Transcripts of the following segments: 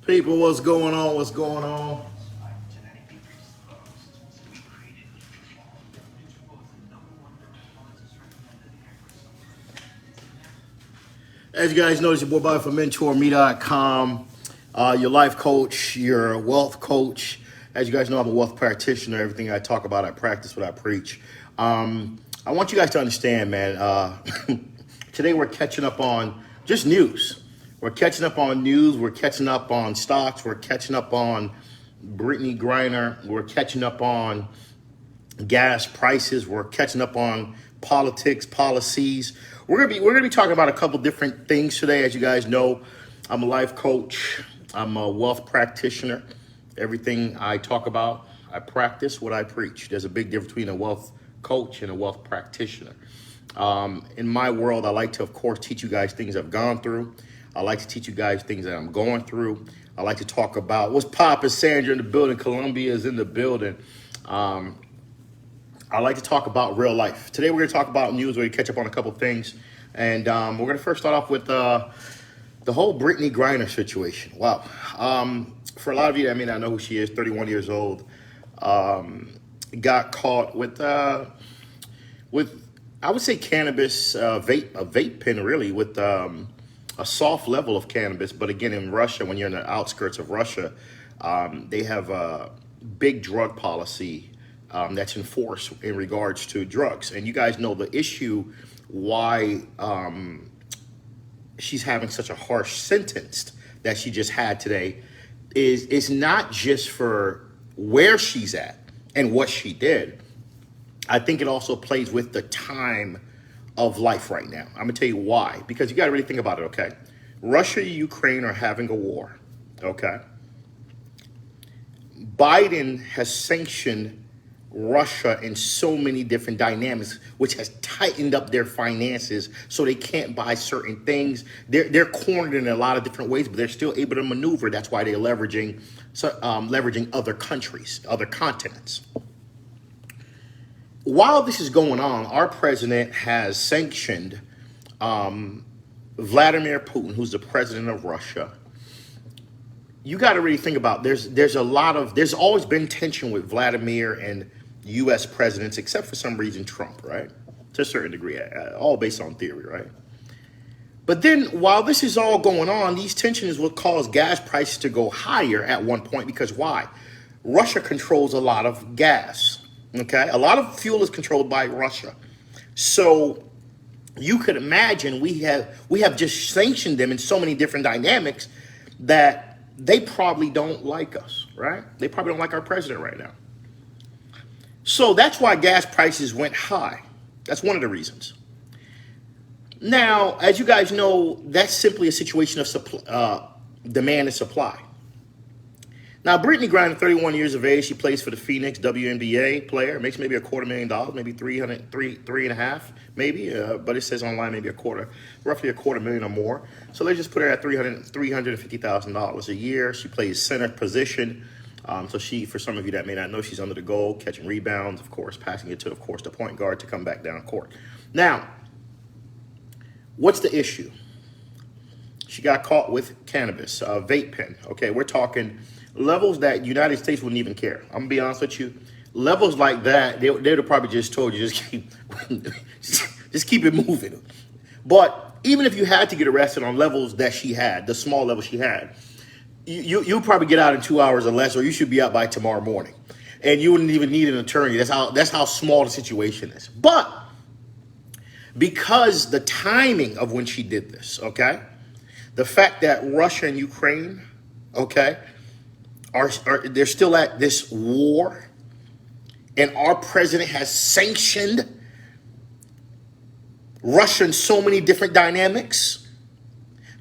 People, what's going on? What's going on? As you guys know, it's your boy Bobby from Mentourme.com, your life coach, your wealth coach. As you guys know, I'm a wealth practitioner. Everything I talk about, I practice what I preach. I want you guys to understand, man, today we're catching up on just news. We're catching up on news. We're catching up on stocks. We're catching up on Brittany Griner. We're catching up on gas prices. We're catching up on politics, policies. We're gonna be talking about a couple different things today. As you guys know, I'm a life coach. I'm a wealth practitioner. Everything I talk about, I practice what I preach. There's a big difference between a wealth coach and a wealth practitioner. In my world, I like to, of course, teach you guys things I've gone through. I like to teach you guys things that I'm going through. I like to talk about what's poppin'. Sandra in the building. Columbia is in the building. I like to talk about real life. Today we're going to talk about news. We're going to catch up on a couple things. And we're going to first start off with the whole Brittany Griner situation. Wow. For a lot of you that may not know who she is, 31 years old, got caught with I would say cannabis, a vape pen really, with a soft level of cannabis. But again, in Russia, when you're in the outskirts of Russia, they have a big drug policy that's enforced in regards to drugs. And you guys know the issue why she's having such a harsh sentence that she just had today is it's not just for where she's at and what she did. I think it also plays with the time of life right now. I'm gonna tell you why, because you gotta really think about it, okay? Russia and Ukraine are having a war, okay? Biden has sanctioned Russia in so many different dynamics, which has tightened up their finances so they can't buy certain things. They're cornered in a lot of different ways, but they're still able to maneuver. That's why they're leveraging other countries, other continents. While this is going on, our president has sanctioned Vladimir Putin, who's the president of Russia. You got to really think about there's always been tension with Vladimir and U.S. presidents, except for some reason Trump, right? To a certain degree, all based on theory, right? But then while this is all going on, these tensions will cause gas prices to go higher at one point because why? Russia controls a lot of gas, okay? A lot of fuel is controlled by Russia. So you could imagine we have just sanctioned them in so many different dynamics that they probably don't like us, right? They probably don't like our president right now. So that's why gas prices went high. That's one of the reasons. Now, as you guys know, that's simply a situation of demand and supply. Now, Brittany Griner, 31 years of age, she plays for the Phoenix WNBA player, makes maybe $250,000, maybe three and a half, maybe, but it says online maybe roughly $250,000 or more. So let's just put her at $350,000 a year. She plays center position. So she, for some of you that may not know, she's under the goal, catching rebounds, of course, passing it to, of course, the point guard to come back down court. Now, what's the issue? She got caught with cannabis, a vape pen. Okay, we're talking levels that the United States wouldn't even care. I'm gonna be honest with you. Levels like that, they'd have probably just told you, just keep it moving. But even if you had to get arrested on levels that she had, the small level she had, you'll probably get out in 2 hours or less, or you should be out by tomorrow morning. And you wouldn't even need an attorney. That's how small the situation is. But because the timing of when she did this, okay, the fact that Russia and Ukraine, okay, they're still at this war, and our president has sanctioned Russia in so many different dynamics,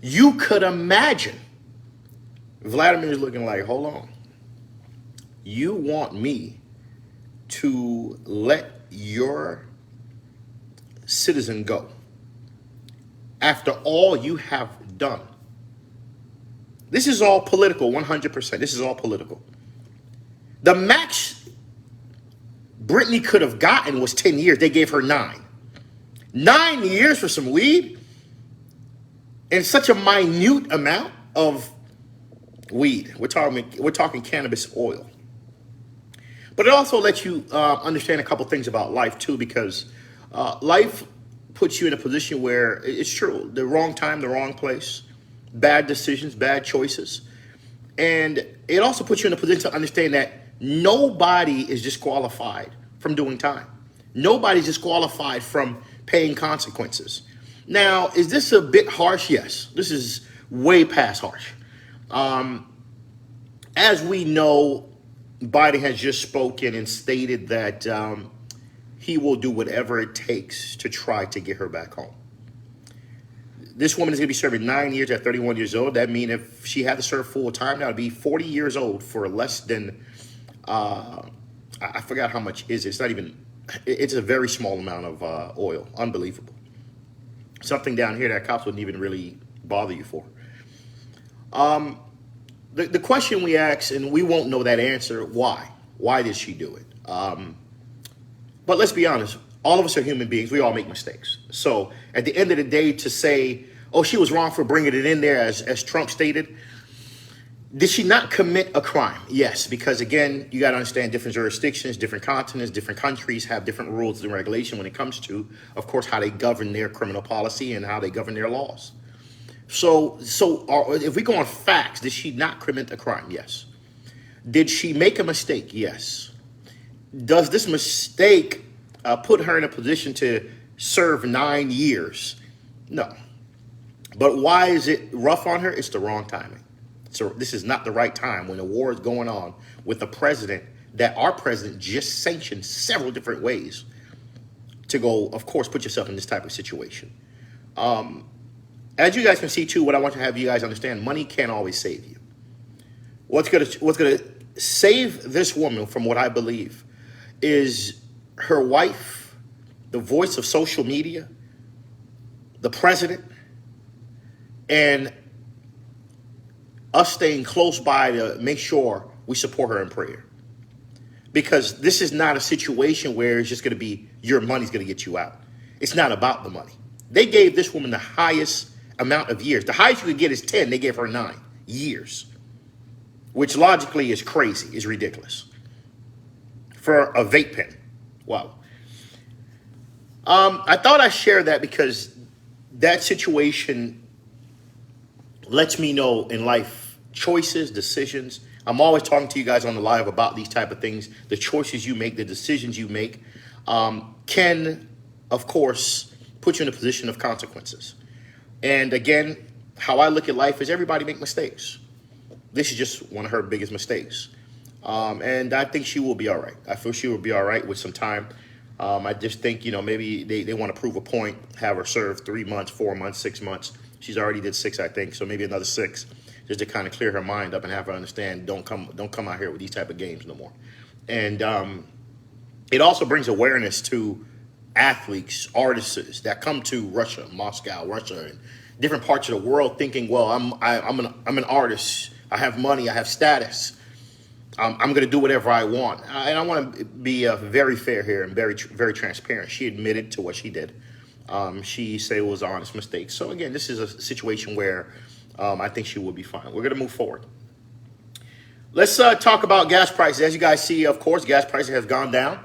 you could imagine Vladimir is looking like, hold on, you want me to let your citizen go after all you have done? This is all political, 100%. This is all political. The max Brittany could have gotten was 10 years. They gave her 9. 9 years for some weed? And such a minute amount of weed. We're talking cannabis oil. But it also lets you understand a couple things about life too, because life puts you in a position where it's true, the wrong time, the wrong place, bad decisions, bad choices. And it also puts you in a position to understand that nobody is disqualified from doing time. Nobody's disqualified from paying consequences. Now, is this a bit harsh? Yes, this is way past harsh. As we know, Biden has just spoken and stated that he will do whatever it takes to try to get her back home. This woman is going to be serving 9 years at 31 years old. That means if she had to serve full time, that would be 40 years old for less than, I forgot how much is it. It's not even, it's a very small amount of oil. Unbelievable. Something down here that cops wouldn't even really bother you for. The question we ask, and we won't know that answer, why? Why did she do it? But let's be honest, all of us are human beings. We all make mistakes. So at the end of the day, to say, oh, she was wrong for bringing it in there, as Trump stated, did she not commit a crime? Yes, because again, you got to understand different jurisdictions, different continents, different countries have different rules and regulation when it comes to, of course, how they govern their criminal policy and how they govern their laws. So if we go on facts, did she not commit a crime? Yes. Did she make a mistake? Yes. Does this mistake put her in a position to serve 9 years? No. But why is it rough on her? It's the wrong timing. So this is not the right time when a war is going on with a president that our president just sanctioned several different ways to go, of course, put yourself in this type of situation. As you guys can see too, what I want to have you guys understand, money can't always save you. What's gonna save this woman, from what I believe, is her wife, the voice of social media, the president, and us staying close by to make sure we support her in prayer. Because this is not a situation where it's just going to be your money's going to get you out. It's not about the money. They gave this woman the highest amount of years. The highest you could get is 10. They gave her 9 years, which logically is crazy, is ridiculous. For a vape pen. Wow. I thought I'd share that because that situation lets me know in life, choices, decisions. I'm always talking to you guys on the live about these type of things. The choices you make, the decisions you make can, of course, put you in a position of consequences. And again, how I look at life is everybody make mistakes. This is just one of her biggest mistakes. And I think she will be all right. I feel she will be all right with some time. I just think, maybe they want to prove a point, have her serve 3 months, 4 months, 6 months. She's already did 6, I think. So maybe another 6, just to kind of clear her mind up and have her understand, don't come out here with these type of games no more. And it also brings awareness to athletes, artists that come to Russia, Moscow, Russia, and different parts of the world thinking, well, I'm an artist. I have money. I have status. I'm going to do whatever I want. And I want to be very fair here and very, very transparent. She admitted to what she did. She said it was an honest mistake. So again, this is a situation where I think she will be fine. We're going to move forward. Let's talk about gas prices. As you guys see, of course, gas prices have gone down.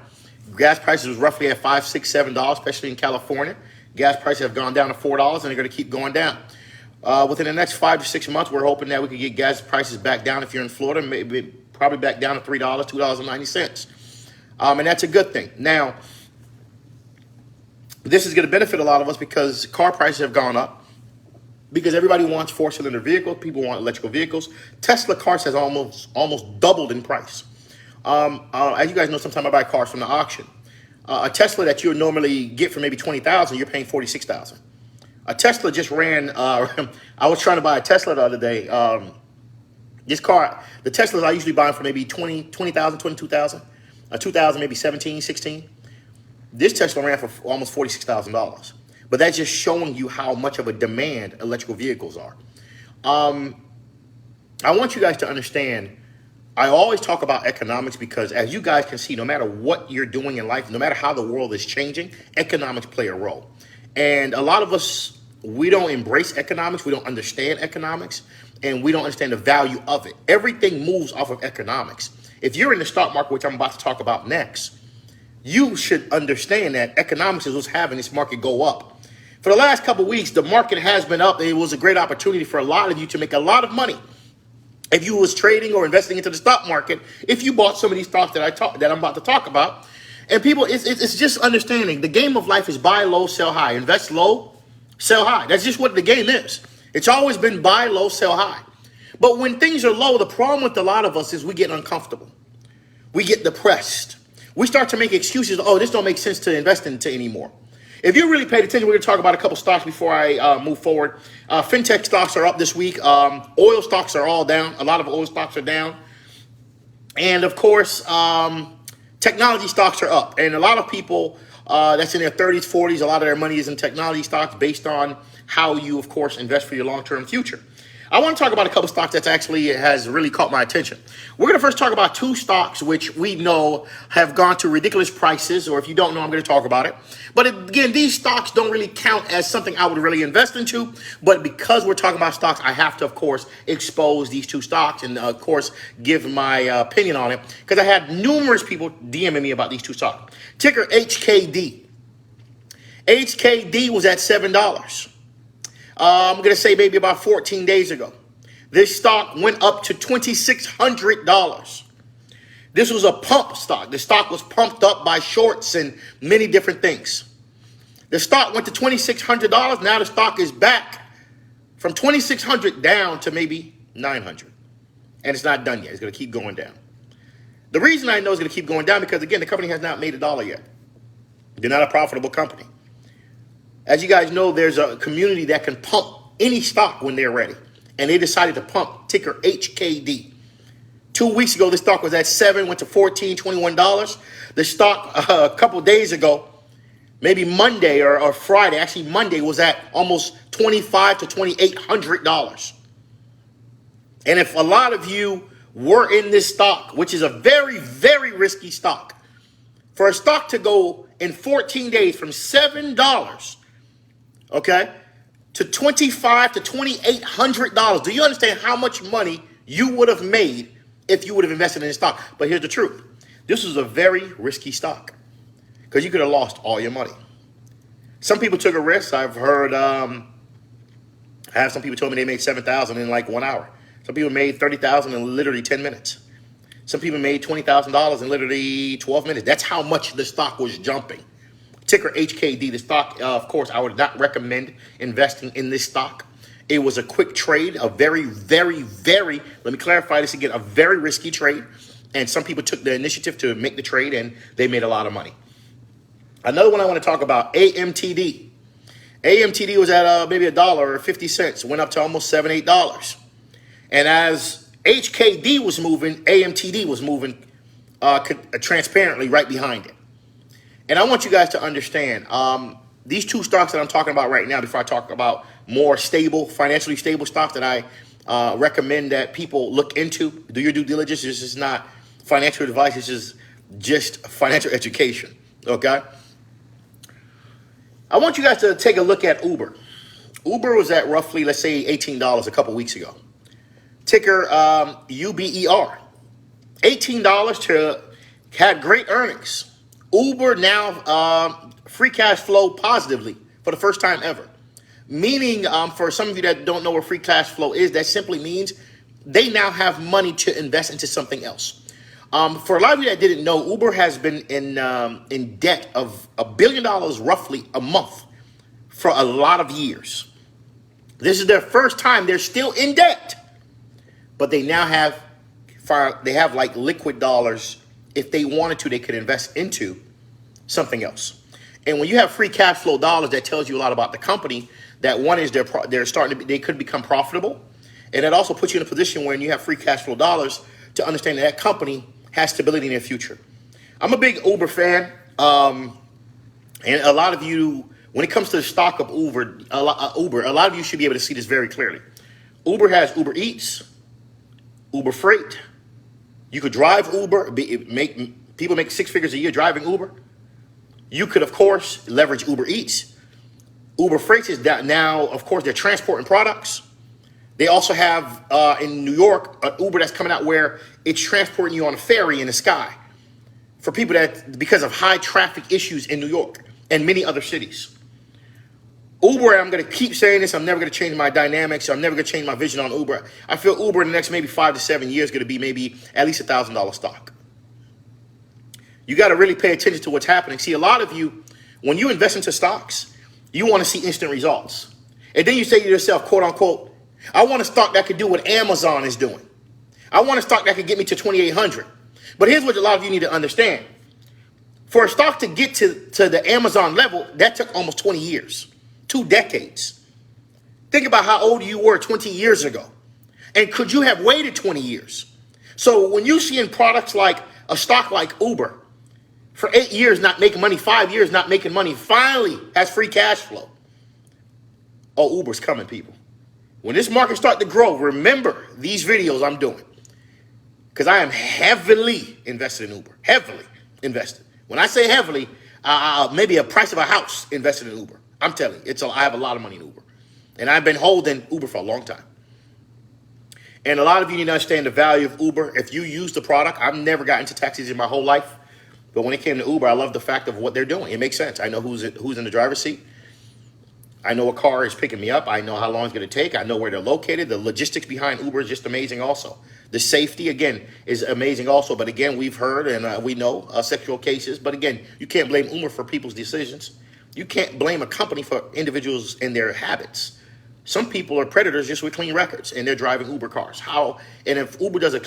Gas prices was roughly at $5, $6, $7, especially in California. Gas prices have gone down to $4, and they're going to keep going down. Within the next 5 to 6 months, we're hoping that we could get gas prices back down. If you're in Florida, maybe probably back down to $3, $2.90. And that's a good thing. Now, this is going to benefit a lot of us because car prices have gone up. Because everybody wants 4-cylinder vehicles, people want electrical vehicles. Tesla cars has almost doubled in price. As you guys know, sometimes I buy cars from the auction. A Tesla that you would normally get for maybe $20,000, you're paying $46,000. A Tesla just ran. I was trying to buy a Tesla the other day. This car, the Teslas I usually buy for maybe $20,000, $22,000, 2000, maybe 17, 16. This Tesla ran for almost $46,000. But that's just showing you how much of a demand electrical vehicles are. I want you guys to understand, I always talk about economics because as you guys can see, no matter what you're doing in life, no matter how the world is changing, economics play a role. And a lot of us, we don't embrace economics. We don't understand economics. and we don't understand the value of it. Everything moves off of economics. If you're in the stock market, which I'm about to talk about next, you should understand that economics is what's having this market go up. For the last couple of weeks, the market has been up. It was a great opportunity for a lot of you to make a lot of money if you was trading or investing into the stock market, if you bought some of these stocks that I'm about to talk about. And people, it's just understanding the game of life is buy low, sell high. Invest low, sell high. That's just what the game is. It's always been buy low, sell high. But when things are low, the problem with a lot of us is we get uncomfortable. We get depressed. We start to make excuses. Oh, this don't make sense to invest into anymore. If you really paid attention, we're going to talk about a couple stocks before I move forward. Fintech stocks are up this week. Oil stocks are all down. A lot of oil stocks are down. And of course, technology stocks are up. And a lot of people that's in their 30s, 40s, a lot of their money is in technology stocks based on how you, of course, invest for your long-term future. I want to talk about a couple stocks that actually has really caught my attention. We're going to first talk about two stocks which we know have gone to ridiculous prices, or if you don't know, I'm going to talk about it. But again, these stocks don't really count as something I would really invest into. But because we're talking about stocks, I have to, of course, expose these two stocks and, of course, give my opinion on it. Because I had numerous people DMing me about these two stocks. Ticker HKD. HKD was at $7. I'm going to say maybe about 14 days ago. This stock went up to $2,600. This was a pump stock. The stock was pumped up by shorts and many different things. The stock went to $2,600. Now the stock is back from $2,600 down to maybe $900. And it's not done yet. It's going to keep going down. The reason I know it's going to keep going down because, again, the company has not made a dollar yet. They're not a profitable company. As you guys know, there's a community that can pump any stock when they're ready. And they decided to pump ticker HKD. 2 weeks ago, the stock was at $7, went to $14, $21. The stock a couple days ago, maybe Monday or Friday, actually Monday, was at almost $2,500 to $2,800. And if a lot of you were in this stock, which is a very, very risky stock, for a stock to go in 14 days from $7, okay, to $2,500 to $2,800. Do you understand how much money you would have made if you would have invested in this stock? But here's the truth. This was a very risky stock because you could have lost all your money. Some people took a risk. I've heard, I have some people told me they made $7,000 in like 1 hour. Some people made $30,000 in literally 10 minutes. Some people made $20,000 in literally 12 minutes. That's how much the stock was jumping. Ticker HKD, the stock, of course, I would not recommend investing in this stock. It was a quick trade, a very, very, very, let me clarify this again, a very risky trade. And some people took the initiative to make the trade and they made a lot of money. Another one I want to talk about, AMTD. AMTD was at maybe $1 or 50 cents, went up to almost $7, $8. And as HKD was moving, AMTD was moving transparently right behind it. And I want you guys to understand, these two stocks that I'm talking about right now, before I talk about more stable, financially stable stocks that I recommend that people look into, do your due diligence. This is not financial advice. This is just financial education, okay? I want you guys to take a look at Uber. Uber was at roughly, let's say, $18 a couple weeks ago. Ticker UBER. $18 to had great earnings. Uber now free cash flow positively for the first time ever. Meaning, for some of you that don't know what free cash flow is, that simply means they now have money to invest into something else. For a lot of you that didn't know, Uber has been in debt of $1 billion roughly a month for a lot of years. This is their first time. They're still in debt, but they now have like liquid dollars. If they wanted to, they could invest into something else. And when you have free cash flow dollars, that tells you a lot about the company. That one is they're starting to they could become profitable, and it also puts you in a position when you have free cash flow dollars to understand that company has stability in their future. I'm a big Uber fan, and a lot of you, when it comes to the stock of Uber, a lot of you should be able to see this very clearly. Uber has Uber Eats, Uber Freight. You could drive Uber, people make 6 figures a year driving Uber. You could, of course, leverage Uber Eats. Uber Freight is now, of course, they're transporting products. They also have in New York an Uber that's coming out where it's transporting you on a ferry in the sky for people that, because of high traffic issues in New York and many other cities. Uber, I'm going to keep saying this, I'm never going to change my dynamics. I'm never going to change my vision on Uber. I feel Uber in the next maybe 5 to 7 years going to be maybe at least $1,000 stock. You got to really pay attention to what's happening. See, a lot of you, when you invest into stocks, you want to see instant results. And then you say to yourself, quote unquote, I want a stock that could do what Amazon is doing. I want a stock that could get me to 2,800. But here's what a lot of you need to understand. For a stock to get to the Amazon level, that took almost 20 years, 2 decades. Think about how old you were 20 years ago. And could you have waited 20 years? So when you see in products like a stock like Uber, for 8 years not making money, 5 years not making money, finally has free cash flow. Oh, Uber's coming, people. When this market starts to grow, remember these videos I'm doing. Because I am heavily invested in Uber. Heavily invested. When I say heavily, maybe a price of a house invested in Uber. I'm telling you, I have a lot of money in Uber. And I've been holding Uber for a long time. And a lot of you need to understand the value of Uber. If you use the product, I've never got into taxis in my whole life. But when it came to Uber, I love the fact of what they're doing. It makes sense. I know who's in the driver's seat. I know what car is picking me up. I know how long it's going to take. I know where they're located. The logistics behind Uber is just amazing also. The safety, again, is amazing also. But again, we've heard and we know sexual cases. But again, you can't blame Uber for people's decisions. You can't blame a company for individuals and their habits. Some people are predators just with clean records, and they're driving Uber cars. How? And if Uber does a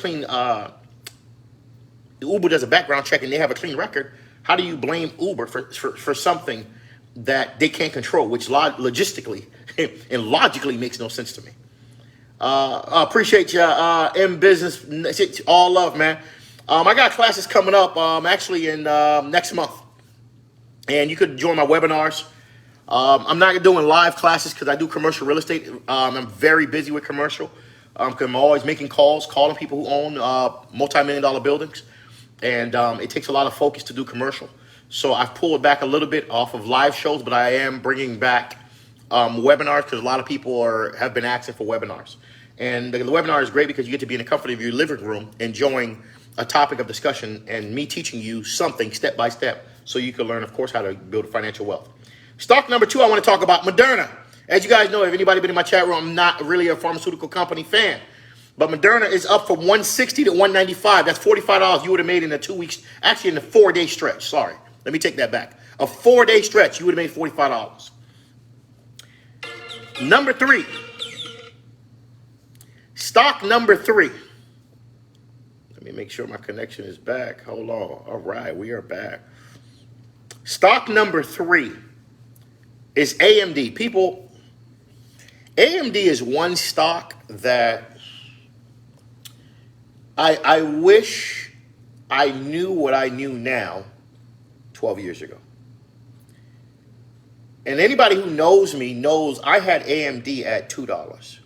background check and they have a clean record, how do you blame Uber for something that they can't control, which logistically and logically makes no sense to me? Appreciate you, in business, all love, man. I got classes coming up, actually in next month, and you could join my webinars. I'm not doing live classes because I do commercial real estate. I'm very busy with commercial because I'm always making calls, calling people who own multi-million-dollar buildings, and it takes a lot of focus to do commercial. So I've pulled back a little bit off of live shows, but I am bringing back webinars because a lot of people have been asking for webinars. And the webinar is great because you get to be in the comfort of your living room enjoying a topic of discussion and me teaching you something step by step so you can learn, of course, how to build financial wealth. Stock number 2, I want to talk about Moderna. As you guys know, if anybody been in my chat room, I'm not really a pharmaceutical company fan. But Moderna is up from $160 to $195. That's $45 you would have made in a 2 weeks, actually in a 4-day stretch. Sorry. Let me take that back. A 4-day stretch, you would have made $45. Number 3. Stock number 3. Let me make sure my connection is back. Hold on. All right, we are back. Stock number 3 is AMD. People, AMD is one stock that I wish I knew what I knew now 12 years ago. And anybody who knows me knows I had AMD at $2.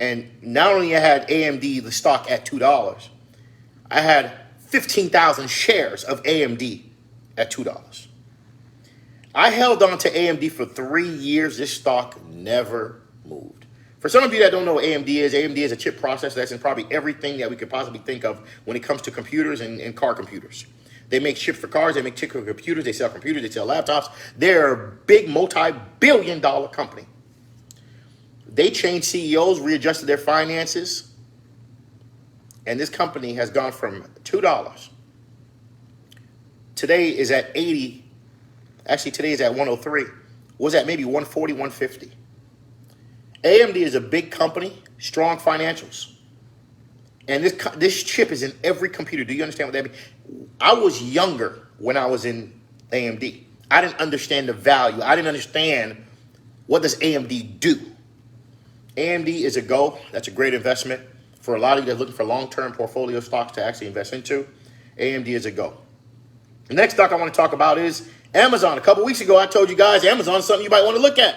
And not only I had AMD, the stock at $2, I had 15,000 shares of AMD at $2. I held on to AMD for 3 years. This stock never moved. For some of you that don't know what AMD is a chip processor that's in probably everything that we could possibly think of when it comes to computers and car computers. They make chips for cars. They make chips for computers. They sell computers. They sell laptops. They're a big multi-billion-dollar company. They changed CEOs, readjusted their finances, and this company has gone from $2. Today is at 80. Actually, today is at 103. Was at maybe 140, 150. AMD is a big company, strong financials. And this chip is in every computer. Do you understand what that means? I was younger when I was in AMD. I didn't understand the value. I didn't understand what does AMD do. AMD is a go. That's a great investment. For a lot of you that are looking for long-term portfolio stocks to actually invest into, AMD is a go. The next stock I want to talk about is Amazon. A couple weeks ago, I told you guys Amazon is something you might want to look at.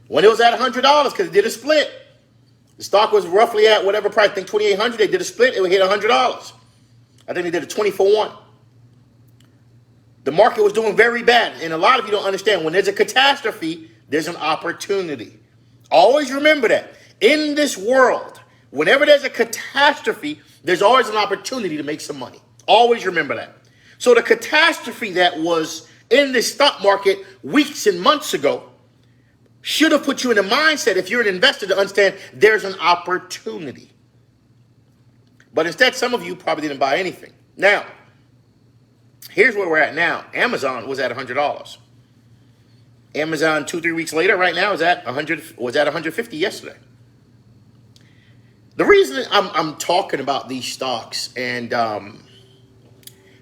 When it was at $100, because it did a split. The stock was roughly at whatever price, I think $2,800. They did a split, it would hit $100. I think they did a 20 for 1. The market was doing very bad. And a lot of you don't understand, when there's a catastrophe, there's an opportunity. Always remember that. In this world, whenever there's a catastrophe, there's always an opportunity to make some money. Always remember that. So the catastrophe that was in the stock market weeks and months ago should have put you in a mindset, if you're an investor, to understand there's an opportunity. But instead, some of you probably didn't buy anything. Now, here's where we're at now. Amazon was at $100. Amazon 2-3 weeks later, right now, is at 100. Was at 150 yesterday. The reason I'm talking about these stocks and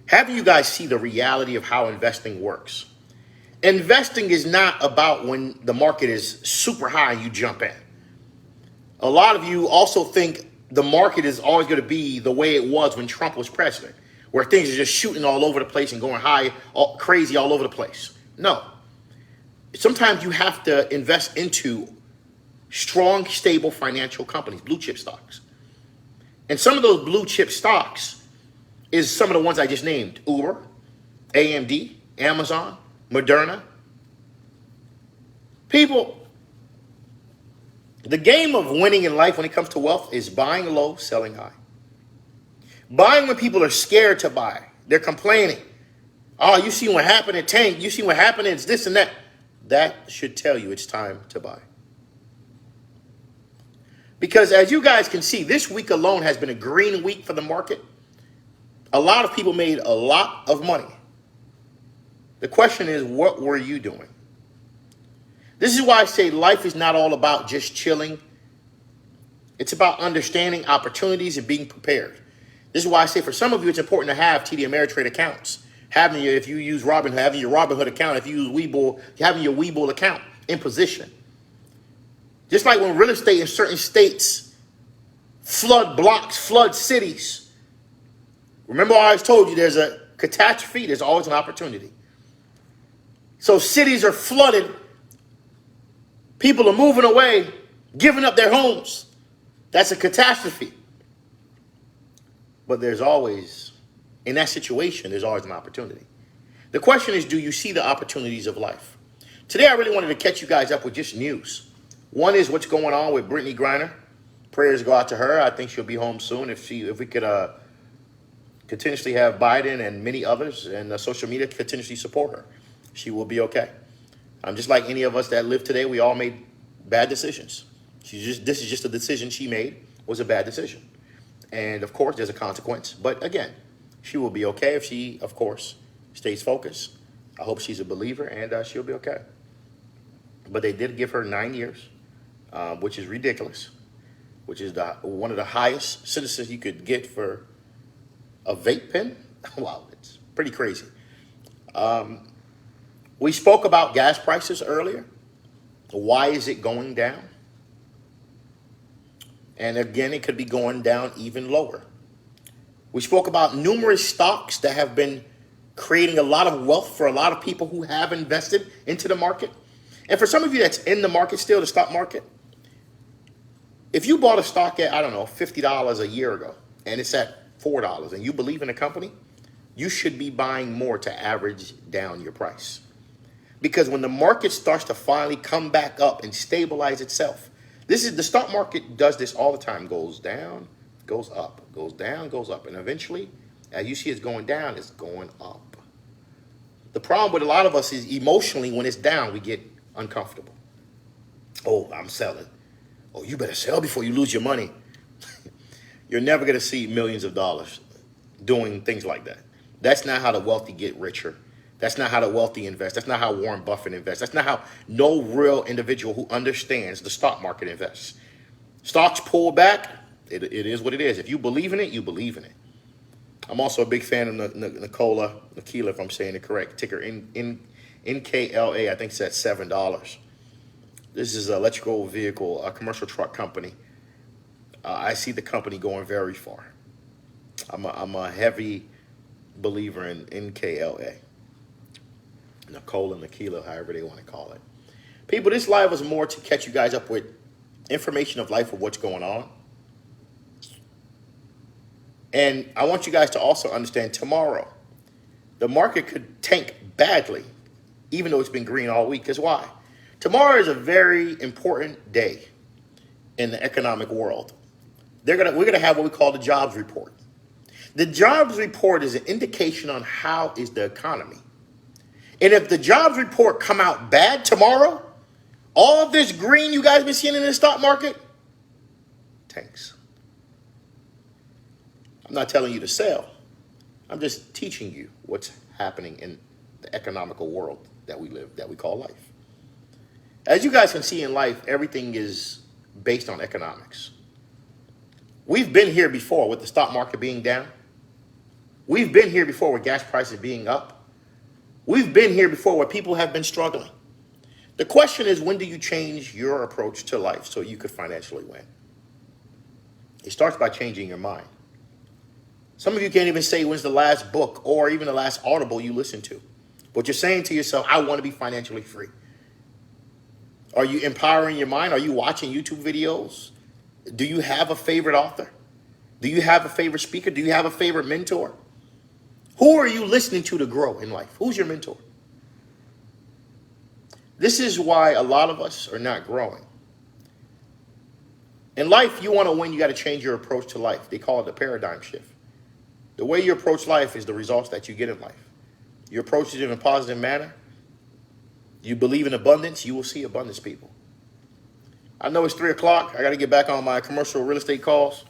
having you guys see the reality of how investing works. Investing is not about when the market is super high and you jump in. A lot of you also think the market is always going to be the way it was when Trump was president, where things are just shooting all over the place and going high, crazy all over the place. No. Sometimes you have to invest into strong, stable financial companies, blue chip stocks. And some of those blue chip stocks is some of the ones I just named: Uber, AMD, Amazon, Moderna. People, the game of winning in life when it comes to wealth is buying low, selling high. Buying when people are scared to buy. They're complaining. Oh, you see what happened at Tank. You see what happened. It's this and that. That should tell you it's time to buy. Because as you guys can see, this week alone has been a green week for the market. A lot of people made a lot of money. The question is, what were you doing? This is why I say life is not all about just chilling. It's about understanding opportunities and being prepared. This is why I say for some of you, it's important to have TD Ameritrade accounts. If you use Robinhood, having your Robinhood account. If you use Webull, having your Webull account in position. Just like when real estate in certain states flood blocks, flood cities. Remember, I always told you there's a catastrophe, there's always an opportunity. So cities are flooded. People are moving away, giving up their homes. That's a catastrophe. But there's always, in that situation, there's always an opportunity. The question is, do you see the opportunities of life? Today, I really wanted to catch you guys up with just news. One is what's going on with Brittany Griner. Prayers go out to her. I think she'll be home soon. If we could continuously have Biden and many others and social media continuously support her, she will be okay. Just like any of us that live today, we all made bad decisions. This is just a decision she made, was a bad decision. And of course, there's a consequence. But again, she will be okay if she, of course, stays focused. I hope she's a believer and she'll be okay. But they did give her 9 years, which is ridiculous, which is one of the highest sentences you could get for a vape pen. Wow, it's pretty crazy. We spoke about gas prices earlier. Why is it going down? And again, it could be going down even lower. We spoke about numerous stocks that have been creating a lot of wealth for a lot of people who have invested into the market. And for some of you that's in the market still, the stock market, if you bought a stock at, I don't know, $50 a year ago, and it's at $4, and you believe in a company, you should be buying more to average down your price. Because when the market starts to finally come back up and stabilize itself, the stock market does this all the time. Goes down, goes up, goes down, goes up. And eventually, as you see it's going down, it's going up. The problem with a lot of us is emotionally, when it's down, we get uncomfortable. Oh, I'm selling. Oh, you better sell before you lose your money. You're never going to see millions of dollars doing things like that. That's not how the wealthy get richer. That's not how the wealthy invest. That's not how Warren Buffett invests. That's not how no real individual who understands the stock market invests. Stocks pull back. It is what it is. If you believe in it, you believe in it. I'm also a big fan of Nikola, if I'm saying it correct. Ticker NKLA, I think it's at $7. This is an electrical vehicle, a commercial truck company. I see the company going very far. I'm a heavy believer in NKLA. Nikola, however they want to call it. People, this live was more to catch you guys up with information of life of what's going on. And I want you guys to also understand tomorrow, the market could tank badly, even though it's been green all week. Because why? Tomorrow is a very important day. in the economic world. We're gonna have what we call the jobs report. The jobs report is an indication on how is the economy. And if the jobs report come out bad tomorrow, all of this green you guys been seeing in the stock market tanks. I'm not telling you to sell. I'm just teaching you what's happening in the economical world that we live, that we call life. As you guys can see in life, everything is based on economics. We've been here before with the stock market being down. We've been here before with gas prices being up. We've been here before where people have been struggling. The question is, when do you change your approach to life so you could financially win? It starts by changing your mind. Some of you can't even say when's the last book or even the last audible you listened to. But you're saying to yourself, I want to be financially free. Are you empowering your mind? Are you watching YouTube videos? Do you have a favorite author? Do you have a favorite speaker? Do you have a favorite mentor? Who are you listening to grow in life? Who's your mentor? This is why a lot of us are not growing. In life, you want to win, you got to change your approach to life. They call it the paradigm shift. The way you approach life is the results that you get in life. You approach it in a positive manner. You believe in abundance, you will see abundance, people. I know it's 3 o'clock. I got to get back on my commercial real estate calls.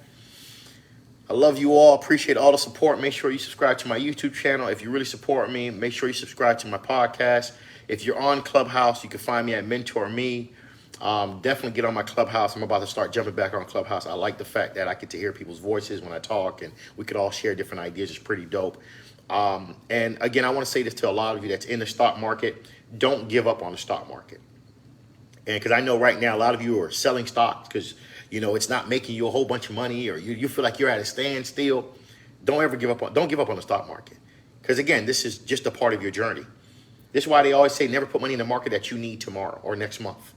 I love you all. Appreciate all the support. Make sure you subscribe to my YouTube channel. If you really support me, make sure you subscribe to my podcast. If you're on Clubhouse, you can find me at Mentourme. Definitely get on my Clubhouse. I'm about to start jumping back on Clubhouse. I like the fact that I get to hear people's voices when I talk, and we could all share different ideas. It's pretty dope. And again, I want to say this to a lot of you that's in the stock market. Don't give up on the stock market. And because I know right now a lot of you are selling stocks because, it's not making you a whole bunch of money, or you feel like you're at a standstill. Don't ever give up on the stock market. Because again, this is just a part of your journey. This is why they always say never put money in the market that you need tomorrow or next month.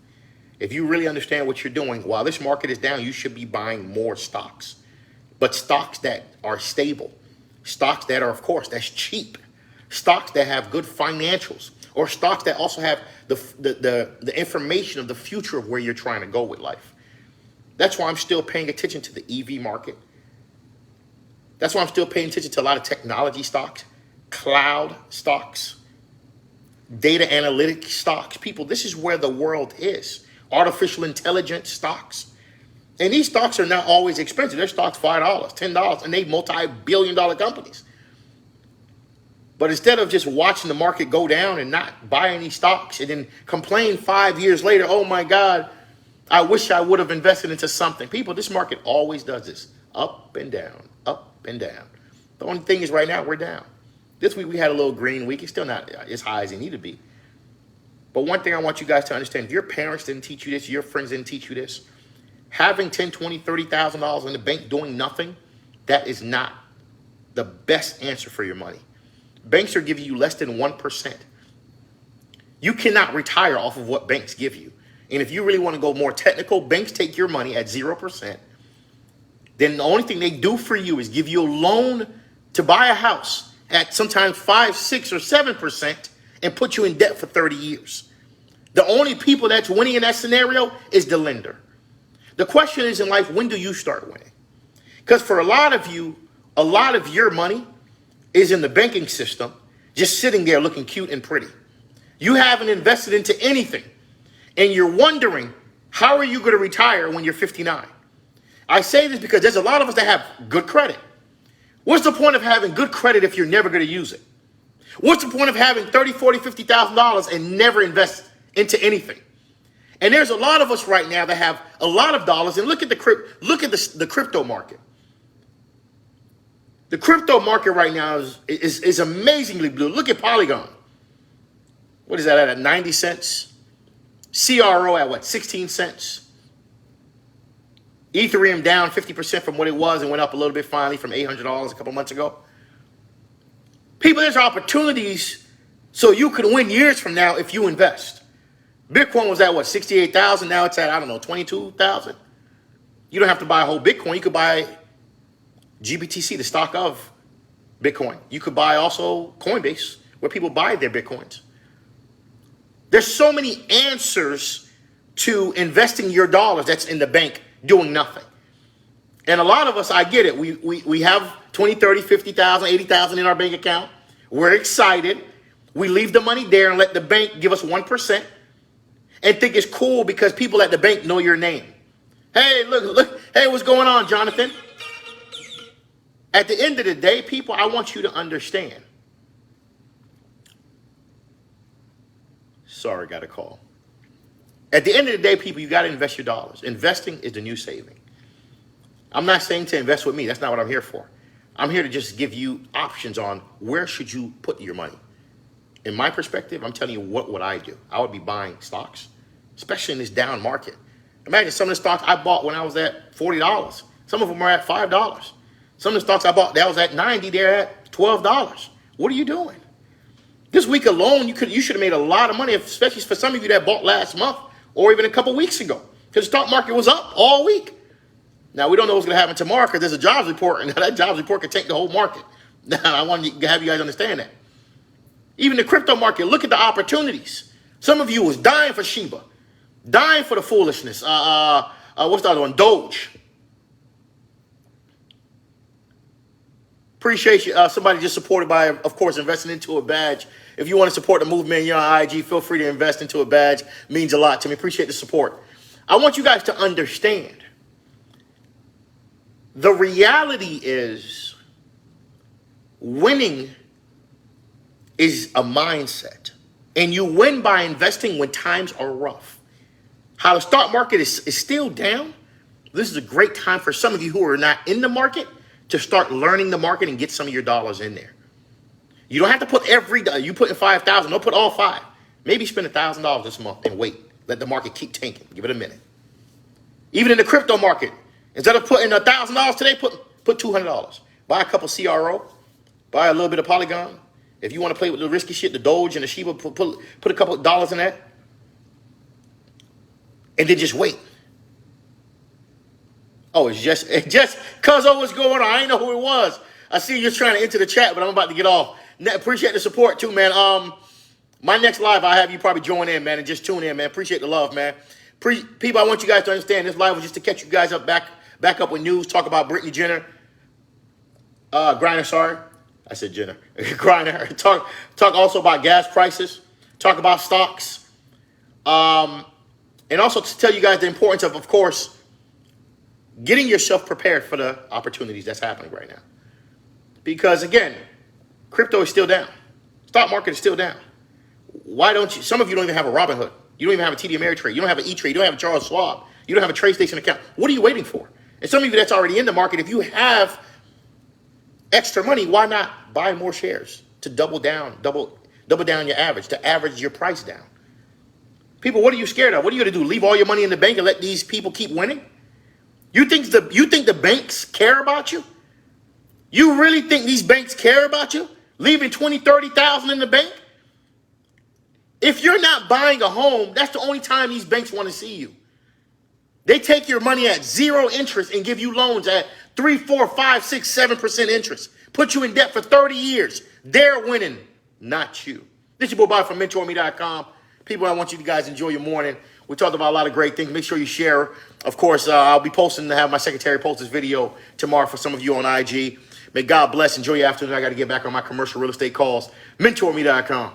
If you really understand what you're doing, while this market is down, you should be buying more stocks. But stocks that are stable, stocks that are, of course, that's cheap, stocks that have good financials, or stocks that also have the information of the future of where you're trying to go with life. That's why I'm still paying attention to the EV market. That's why I'm still paying attention to a lot of technology stocks, cloud stocks, data analytics stocks. People, this is where the world is. Artificial intelligence stocks. And these stocks are not always expensive. Their stocks $5, $10, and they multi-billion-dollar companies. But instead of just watching the market go down and not buy any stocks and then complain 5 years later, oh my God, I wish I would have invested into something. People, this market always does this. Up and down, up and down. The only thing is right now we're down. This week we had a little green week. It's still not as high as it need to be. But one thing I want you guys to understand, if your parents didn't teach you this, your friends didn't teach you this, having $10,000, $20,000, $30,000 in the bank doing nothing, that is not the best answer for your money. Banks are giving you less than 1%. You cannot retire off of what banks give you. And if you really want to go more technical, banks take your money at 0%. Then the only thing they do for you is give you a loan to buy a house at sometimes 5, 6, or 7% and put you in debt for 30 years. The only people that's winning in that scenario is the lender. The question is in life, when do you start winning? Because for a lot of you, a lot of your money is in the banking system, just sitting there looking cute and pretty. You haven't invested into anything. And you're wondering, how are you going to retire when you're 59? I say this because there's a lot of us that have good credit. What's the point of having good credit if you're never going to use it? What's the point of having $30,000, $40,000, $50,000 and never invest into anything? And there's a lot of us right now that have a lot of dollars. And look at the crypto market. The crypto market right now is amazingly blue. Look at Polygon. What is that at 90 cents? CRO at what, 16 cents? Ethereum down 50% from what it was and went up a little bit finally from $800 a couple months ago. People, there's opportunities so you can win years from now if you invest. Bitcoin was at what, 68,000? Now it's at, I don't know, 22,000. You don't have to buy a whole Bitcoin. You could buy GBTC, the stock of Bitcoin. You could buy also Coinbase, where people buy their Bitcoins. There's so many answers to investing your dollars that's in the bank doing nothing. And a lot of us, I get it. We have 20, 30, 50,000, 80,000 in our bank account. We're excited. We leave the money there and let the bank give us 1% and think it's cool because people at the bank know your name. Hey, look. Hey, what's going on, Jonathan? At the end of the day, people, I want you to understand. Sorry, got a call. At the end of the day, people, you got to invest your dollars. Investing is the new saving. I'm not saying to invest with me. That's not what I'm here for. I'm here to just give you options on where should you put your money. In my perspective, I'm telling you what would I do. I would be buying stocks, especially in this down market. Imagine some of the stocks I bought when I was at $40. Some of them are at $5. Some of the stocks I bought that was at $90, they're at $12. What are you doing? This week alone, you should have made a lot of money, especially for some of you that bought last month or even a couple weeks ago, because the stock market was up all week. Now, we don't know what's going to happen tomorrow because there's a jobs report, and that jobs report can take the whole market. Now, I want to have you guys understand that. Even the crypto market, look at the opportunities. Some of you was dying for Shiba, dying for the foolishness. What's the other one? Doge. Appreciate you. Somebody just supported by, of course, investing into a badge. If you want to support the movement and you're on IG, feel free to invest into a badge. It means a lot to me. Appreciate the support. I want you guys to understand. The reality is winning is a mindset. And you win by investing when times are rough. How the stock market is still down. This is a great time for some of you who are not in the market to start learning the market and get some of your dollars in there. You don't have to put you put in 5,000, don't put all 5. Maybe spend $1,000 this month and wait. Let the market keep tanking. Give it a minute. Even in the crypto market, instead of putting $1,000 today, put $200. Buy a couple CRO, buy a little bit of Polygon. If you want to play with the risky shit, the Doge and the Shiba, put a couple of dollars in that. And then just wait. Oh, it's just cuz what's going on? I didn't know who it was. I see you're trying to enter the chat, but I'm about to get off. Appreciate the support too, man. My next live, I have you probably join in, man, and just tune in, man. Appreciate the love, man. People, I want you guys to understand this live was just to catch you guys up back up with news, talk about Brittany Jenner. Griner, sorry. I said Jenner. Griner. Talk also about gas prices. Talk about stocks. And also to tell you guys the importance of course, getting yourself prepared for the opportunities that's happening right now. Because again, crypto is still down. Stock market is still down. Why don't you? Some of you don't even have a Robinhood. You don't even have a TD Ameritrade. You don't have an E-Trade. You don't have a Charles Schwab. You don't have a TradeStation account. What are you waiting for? And some of you that's already in the market, if you have extra money, why not buy more shares to double down your average, to average your price down? People, what are you scared of? What are you going to do? Leave all your money in the bank and let these people keep winning? You think the banks care about you? You really think these banks care about you? Leaving 20, 30,000 in the bank? If you're not buying a home, that's the only time these banks want to see you. They take your money at 0 interest and give you loans at 3, 4, 5, 6, 7% interest. Put you in debt for 30 years. They're winning, not you. This is your boy Bob from Mentourme.com. People, I want you guys to enjoy your morning. We talked about a lot of great things. Make sure you share. Of course, I'll be posting to have my secretary post this video tomorrow for some of you on IG. May God bless. Enjoy your afternoon. I got to get back on my commercial real estate calls. Mentourme.com.